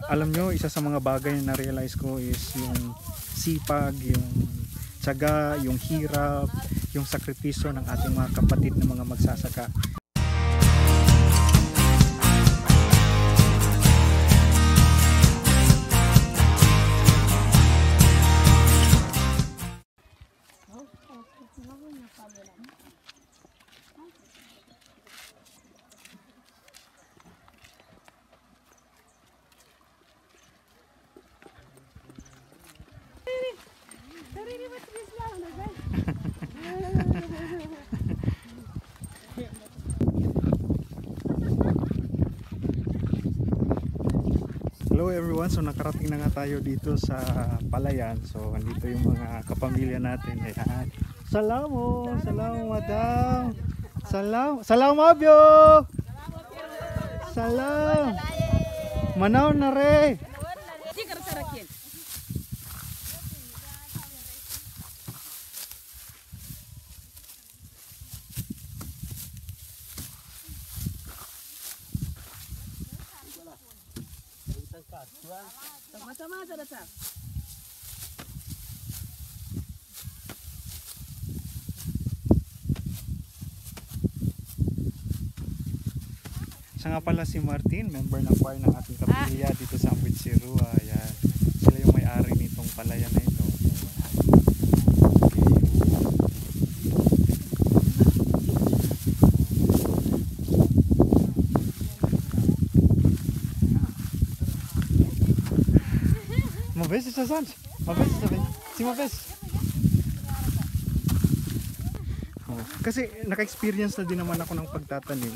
alam nyo, isa sa mga bagay na na-realize ko is yung sipag, yung tiyaga, yung hirap, yung sakripisyo ng ating mga kapatid na mga magsasaka. Hello everyone, so nakarating na nga tayo dito sa Palayan. So andito yung mga kapamilya natin. Ayan. Salamo, salamo madam. Salam abyo. Salam. Manaw na re. Sama-sama datang. Siya nga pala si Martin, member ng choir ng ating kapilya dito sa Amwitsiro. Ayan. Sila yung may-ari nitong palayan na ito. Mabes sa San. Mabes sa Ben. Si Mabes. Oh, kasi naka-experience na din naman ako ng pagtatanim,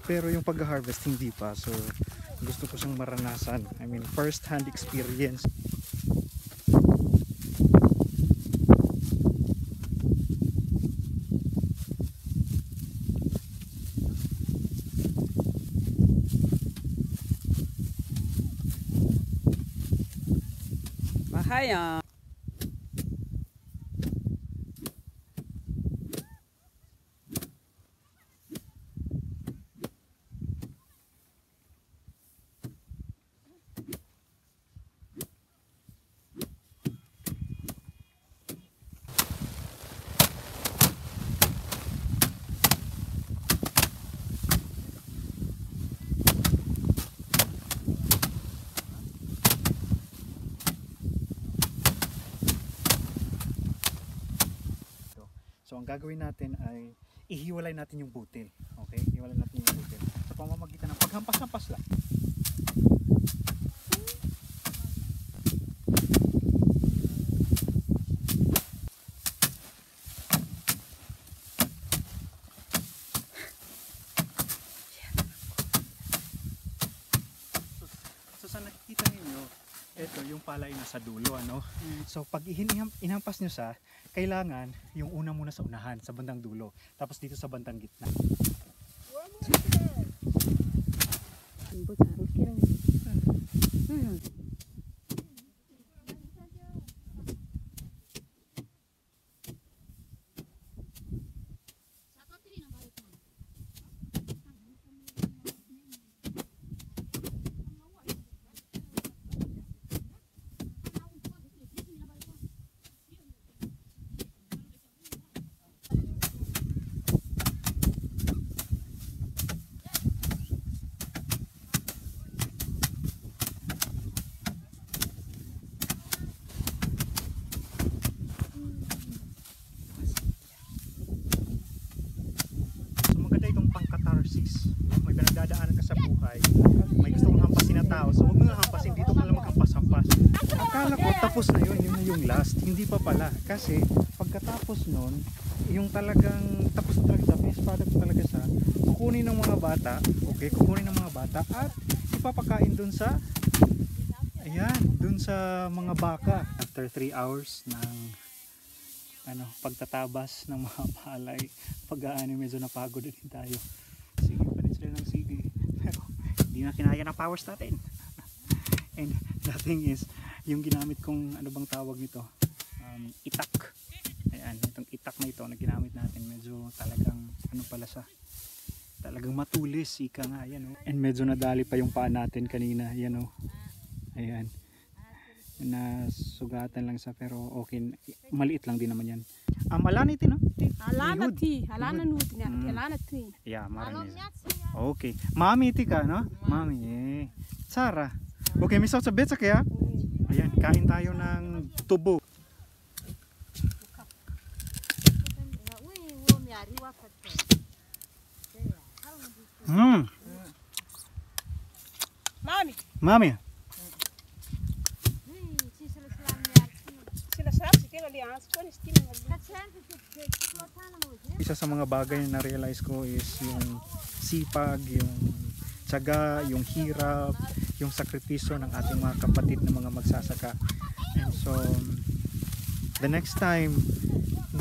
pero yung pag-harvest hindi pa. So gusto ko siyang maranasan. I mean, first hand experience. Bahaya. So ang gagawin natin ay ihiwalay natin yung butil. Okay? Ihiwalay natin yung butil sa pamamagitan ng paghampas-hampas lang. So sa nakikita ninyo, ito yung palay nasa dulo, ano? So pag inhampas nyo sa, kailangan yung una muna sa unahan, sa bandang dulo, tapos dito sa bandang gitna. May pinagdadaanan ka sa buhay, may gusto kong hampasin na tao, so huwag mo nga hampasin, dito ka lang maghampas-hampas. Akala ko tapos na yun na yung last, hindi pa pala, kasi pagkatapos nun, yung talagang tapos na talaga, the best product talaga sa kukunin ng mga bata, okay, kukunin ng mga bata at ipapakain dun sa ayan, dun sa mga baka. After 3 hours ng pagtatabas ng mga palay, pag-aani, medyo napagod din tayo. Sige pa rin sila ng sige, pero hindi na kinaya ng powers natin. And the thing is, yung ginamit kong, ano bang tawag nito, itak. Ayan, itong itak na ito na ginamit natin, medyo talagang ano pala siya, talagang matulis, ika nga, yan, oh. And medyo nadali pa yung paa natin kanina, yan, oh. Ayan. Nasugatan lang sa pero okay. Maliit lang din naman yan. Alana ito no? Alana Ihud. ti, alana Ihud. nuti nga, alana ti. Yeah, marami. Okay. Mami iti ka no? Mami eh. Sara. Okay, misaw sa betsa kaya? Ayan, kain tayo ng tubo. Mami, Mami. sila sarap si Tino Lians, kung istim na Isa sa mga bagay na na-realize ko is yung sipag, yung tiyaga, yung hirap, yung sakripisyo ng ating mga kapatid na mga magsasaka. And so, the next time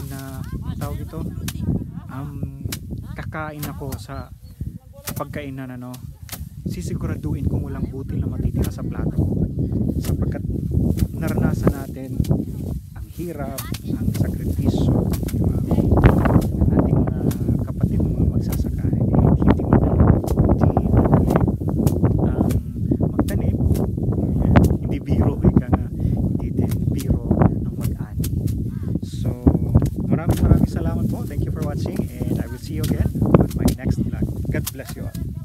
na tawag ito, kakain ako sa pagkainan, ano, sisiguraduhin kung walang butil na matitira sa plato ko. Sapagkat naranasan natin ang hirap, ang sakripisyo ng ating mga kapatid ng mga magsasaka. Hindi madali. Hindi madali magtanim. Hindi biro. Ika nga, hindi din biro ang mag-ani. So, maraming salamat po. Thank you for watching and I will see you again on my next vlog. God bless you all.